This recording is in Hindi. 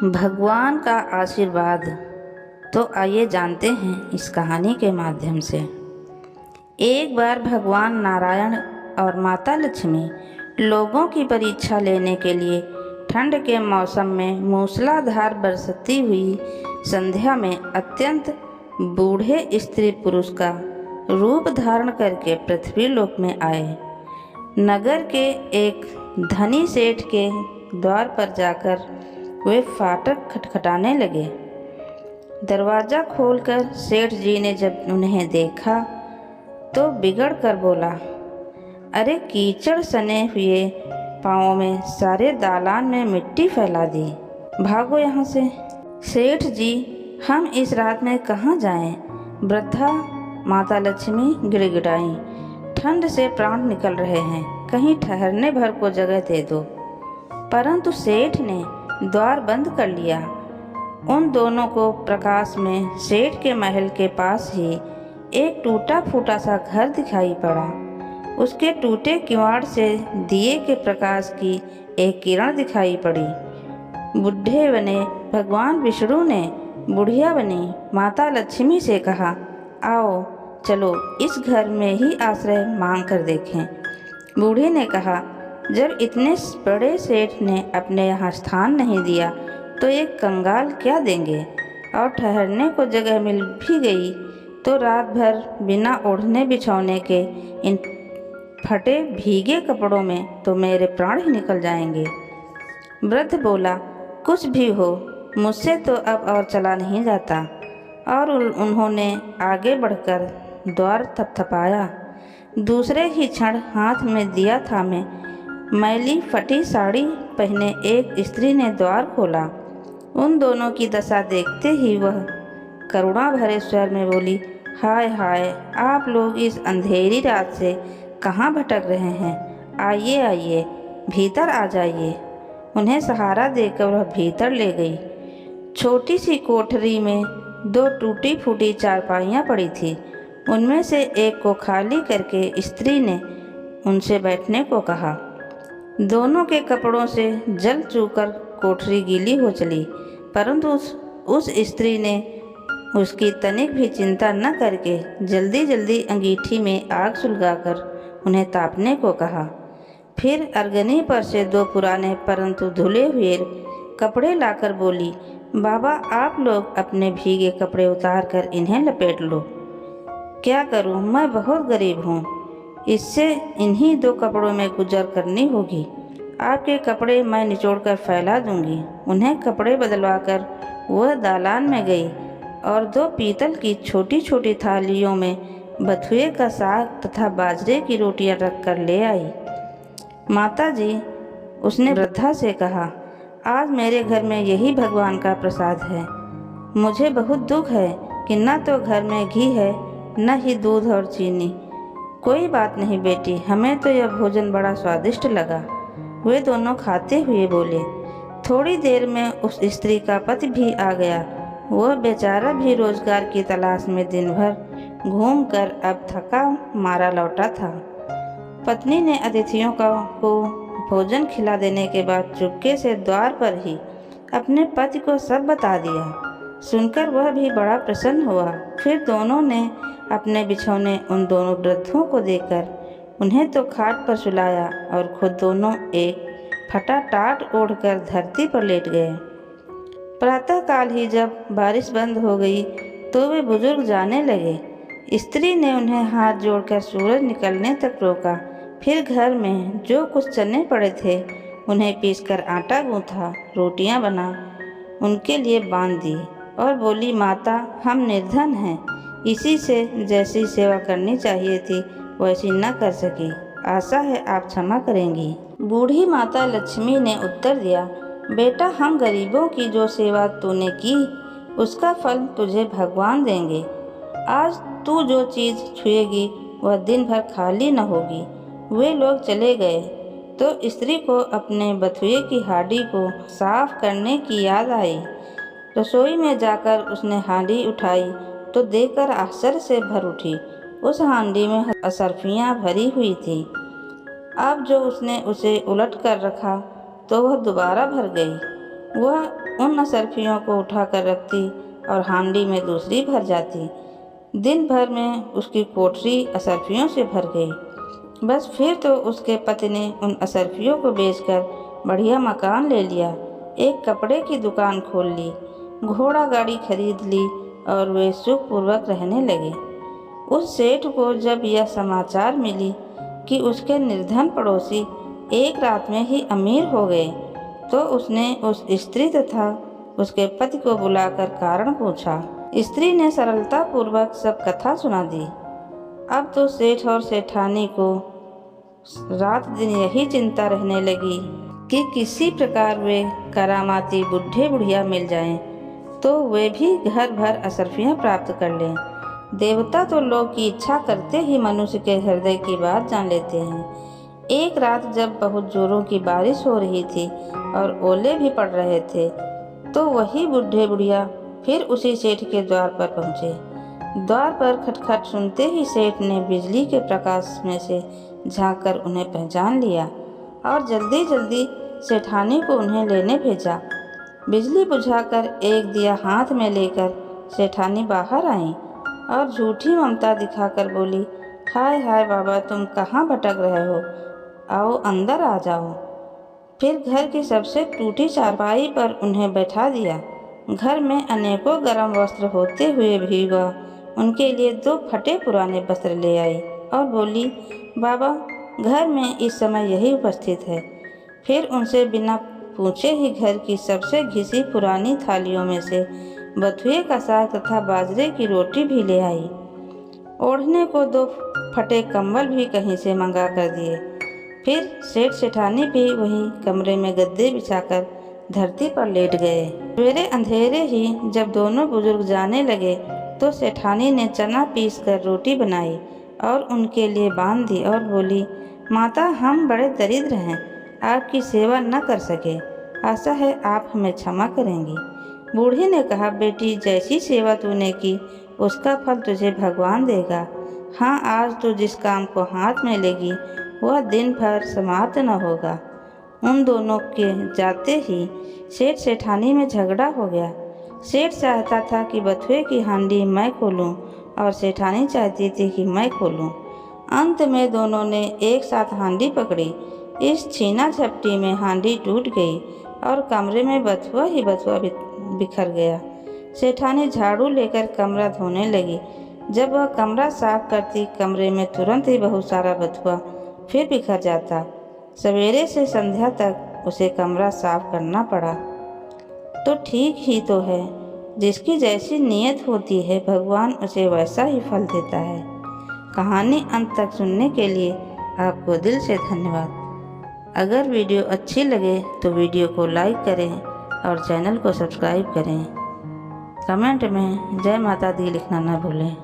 भगवान का आशीर्वाद। तो आइए जानते हैं इस कहानी के माध्यम से। एक बार भगवान नारायण और माता लक्ष्मी लोगों की परीक्षा लेने के लिए ठंड के मौसम में मूसलाधार बरसती हुई संध्या में अत्यंत बूढ़े स्त्री पुरुष का रूप धारण करके पृथ्वी लोक में आए। नगर के एक धनी सेठ के द्वार पर जाकर वे फाटक खटखटाने लगे। दरवाज़ा खोलकर सेठ जी ने जब उन्हें देखा तो बिगड़ कर बोला, अरे कीचड़ सने हुए पाँवों में सारे दालान में मिट्टी फैला दी, भागो यहाँ से। सेठ जी, हम इस रात में कहाँ जाएं? वृद्धा माता लक्ष्मी गिड़गिड़ाईं, ठंड से प्राण निकल रहे हैं, कहीं ठहरने भर को जगह दे दो। परंतु सेठ ने द्वार बंद कर लिया। उन दोनों को प्रकाश में सेठ के महल के पास ही एक टूटा फूटा सा घर दिखाई पड़ा। उसके टूटे किवाड़ से दिए के प्रकाश की एक किरण दिखाई पड़ी। बुढ़े बने भगवान विष्णु ने बुढ़िया बनी माता लक्ष्मी से कहा, आओ चलो इस घर में ही आश्रय मांग कर देखें। बूढ़ी ने कहा, जब इतने बड़े सेठ ने अपने यहाँ स्थान नहीं दिया तो एक कंगाल क्या देंगे, और ठहरने को जगह मिल भी गई तो रात भर बिना ओढ़ने बिछौने के इन फटे भीगे कपड़ों में तो मेरे प्राण ही निकल जाएंगे। वृद्ध बोला, कुछ भी हो, मुझसे तो अब और चला नहीं जाता। और उन्होंने आगे बढ़कर द्वार थपथपाया। दूसरे ही क्षण हाथ में दिया थामे मैली फटी साड़ी पहने एक स्त्री ने द्वार खोला। उन दोनों की दशा देखते ही वह करुणा भरे स्वर में बोली, हाय हाय, आप लोग इस अंधेरी रात से कहाँ भटक रहे हैं? आइए आइए, भीतर आ जाइए। उन्हें सहारा देकर वह भीतर ले गई। छोटी सी कोठरी में दो टूटी फूटी चारपाइयाँ पड़ी थी। उनमें से एक को खाली करके स्त्री ने उनसे बैठने को कहा। दोनों के कपड़ों से जल चूकर कोठरी गीली हो चली, परंतु उस स्त्री ने उसकी तनिक भी चिंता न करके जल्दी जल्दी अंगीठी में आग सुलगाकर उन्हें तापने को कहा। फिर अरगनी पर से दो पुराने परंतु धुले हुए कपड़े लाकर बोली, बाबा आप लोग अपने भीगे कपड़े उतार कर इन्हें लपेट लो। क्या करूं, मैं बहुत गरीब हूं, इससे इन्हीं दो कपड़ों में गुजर करनी होगी। आपके कपड़े मैं निचोड़कर फैला दूंगी। उन्हें कपड़े बदलवाकर वह दालान में गई और दो पीतल की छोटी छोटी थालियों में बथुए का साग तथा बाजरे की रोटियां रख कर ले आई। माता जी, उसने वृद्धा से कहा, आज मेरे घर में यही भगवान का प्रसाद है। मुझे बहुत दुख है कि न तो घर में घी है न ही दूध और चीनी। कोई बात नहीं बेटी, हमें तो यह भोजन बड़ा स्वादिष्ट लगा। वे दोनों खाते हुए बोले। थोड़ी देर में उस स्त्री का पति भी आ गया। वह बेचारा भी रोजगार की तलाश में दिन भर घूमकर अब थका मारा लौटा था। पत्नी ने अतिथियों को भोजन खिला देने के बाद चुपके से द्वार पर ही अपने पति को सब बता दिया। सुनकर वह भी बड़ा प्रसन्न हुआ। फिर दोनों ने अपने बिछौने उन दोनों वृद्धों को देकर उन्हें तो खाट पर सुलाया और खुद दोनों एक फटा टाट ओढ़कर धरती पर लेट गए। प्रातःकाल ही जब बारिश बंद हो गई तो वे बुजुर्ग जाने लगे। स्त्री ने उन्हें हाथ जोड़कर सूरज निकलने तक रोका। फिर घर में जो कुछ चने पड़े थे उन्हें पीसकर आटा गूंथा, रोटियां बना उनके लिए बांध दी और बोली, माता हम निर्धन हैं, इसी से जैसी सेवा करनी चाहिए थी वैसी न कर सकी। आशा है आप क्षमा करेंगी। बूढ़ी माता लक्ष्मी ने उत्तर दिया, बेटा हम गरीबों की जो सेवा तूने की उसका फल तुझे भगवान देंगे। आज तू जो चीज़ छुएगी वह दिन भर खाली न होगी। वे लोग चले गए तो स्त्री को अपने बथुए की हांडी को साफ करने की याद आई। रसोई में जाकर उसने हांडी उठाई तो देखकर आश्चर्य से भर उठी। उस हांडी में असरफियाँ भरी हुई थी। अब जो उसने उसे उलट कर रखा तो वह दोबारा भर गई। वह उन असरफियों को उठाकर रखती और हांडी में दूसरी भर जाती। दिन भर में उसकी कोठरी असरफियों से भर गई। बस फिर तो उसके पति ने उन असरफियों को बेचकर बढ़िया मकान ले लिया, एक कपड़े की दुकान खोल ली, घोड़ा गाड़ी खरीद ली और वे सुखपूर्वक रहने लगे। उस सेठ को जब यह समाचार मिली कि उसके निर्धन पड़ोसी एक रात में ही अमीर हो गए, तो उसने उस स्त्री तथा उसके पति को बुलाकर कारण पूछा। स्त्री ने सरलता पूर्वक सब कथा सुना दी। अब तो सेठ और सेठानी को रात दिन यही चिंता रहने लगी कि किसी प्रकार वे करामाती बुढ़े बुढ़िया मिल जाएं, तो वे भी घर भर असरफियाँ प्राप्त कर लें। देवता तो लोग की इच्छा करते ही मनुष्य के हृदय की बात जान लेते हैं। एक रात जब बहुत जोरों की बारिश हो रही थी और ओले भी पड़ रहे थे, तो वही बुढ़े बुढ़िया फिर उसी सेठ के द्वार पर पहुँचे। द्वार पर खटखट सुनते ही सेठ ने बिजली के प्रकाश में से झांककर उन्हें पहचान लिया और जल्दी जल्दी सेठानी को उन्हें लेने भेजा। बिजली बुझाकर एक दिया हाथ में लेकर सेठानी बाहर आई और झूठी ममता दिखाकर बोली, हाय हाय बाबा, तुम कहाँ भटक रहे हो, आओ अंदर आ जाओ। फिर घर की सबसे टूटी चारपाई पर उन्हें बैठा दिया। घर में अनेकों गर्म वस्त्र होते हुए भी वह उनके लिए 2 फटे पुराने वस्त्र ले आई और बोली, बाबा, घर में इस समय यही उपस्थित है। फिर उनसे बिना पूछे ही घर की सबसे घिसी पुरानी थालियों में से बथुए का साग तथा बाजरे की रोटी भी ले आई। ओढ़ने को 2 फटे कंबल भी कहीं से मंगा कर दिए। फिर सेठ सेठानी भी वहीं कमरे में गद्दे बिछाकर धरती पर लेट गए। सवेरे अंधेरे ही जब दोनों बुजुर्ग जाने लगे, तो सेठानी ने चना पीस कर रोटी बनाई और उनके लिए बांध दी और बोली, माता, हम बड़े दरिद्र हैं, आपकी सेवा न कर सके, आशा है आप हमें क्षमा करेंगी। बूढ़ी ने कहा, बेटी, जैसी सेवा तूने की उसका फल तुझे भगवान देगा। हाँ, आज तो जिस काम को हाथ में लेगी वह दिन भर समाप्त न होगा। उन दोनों के जाते ही सेठ सेठानी में झगड़ा हो गया। सेठ चाहता था कि बथुए की हांडी मैं खोलूं और सेठानी चाहती थी कि मैं खोलूं। अंत में दोनों ने एक साथ हांडी पकड़ी। इस छीना झपटी में हांडी टूट गई और कमरे में बथुआ ही बथुआ बिखर गया। सेठानी झाड़ू लेकर कमरा धोने लगी। जब वह कमरा साफ करती, कमरे में तुरंत ही बहुत सारा बथुआ फिर बिखर जाता। सवेरे से संध्या तक उसे कमरा साफ करना पड़ा। तो ठीक ही तो है, जिसकी जैसी नीयत होती है भगवान उसे वैसा ही फल देता है। कहानी अंत तक सुनने के लिए आपको दिल से धन्यवाद। अगर वीडियो अच्छी लगे तो वीडियो को लाइक करें और चैनल को सब्सक्राइब करें। कमेंट में जय माता दी लिखना न भूलें।